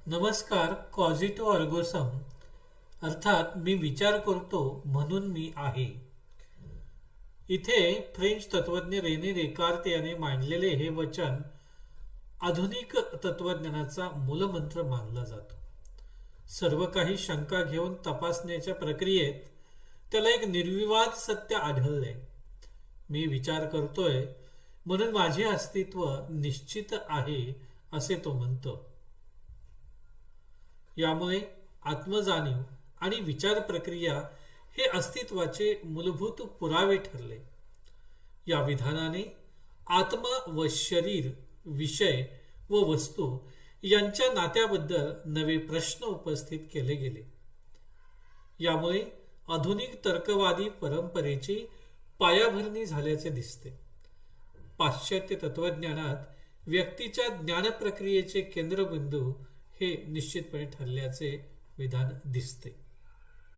नमस्कार. कॉजिटो अर्गोसम अर्थात मी विचार करतो म्हणून मी आहे. इथे फ्रेंच तत्वज्ञ रेने देकार्त याने मांडलेले हे वचन आधुनिक तत्वज्ञानाचा मूलमंत्र मानला जातो. सर्व काही शंका घेऊन तपासण्याच्या प्रक्रियेत त्याला एक निर्विवाद सत्य आढळले. मी विचार करतोय म्हणून माझे अस्तित्व निश्चित आहे असे तो म्हणतो. यामुळे आत्मजाणीव आणि विचार प्रक्रिया हे अस्तित्वाचे मूलभूत पुरावे ठरले. या विधानाने आत्मा व शरीर, विषय व वस्तू यांच्या नात्याबद्दल नवे प्रश्न उपस्थित केले गेले. यामुळे आधुनिक तर्कवादी परंपरेची पायाभरणी झाल्याचे दिसते. पाश्चात्य तत्वज्ञानात व्यक्तीच्या ज्ञान प्रक्रियेचे केंद्रबिंदू हे निश्चितपणे ठरल्याचे विधान दिसते.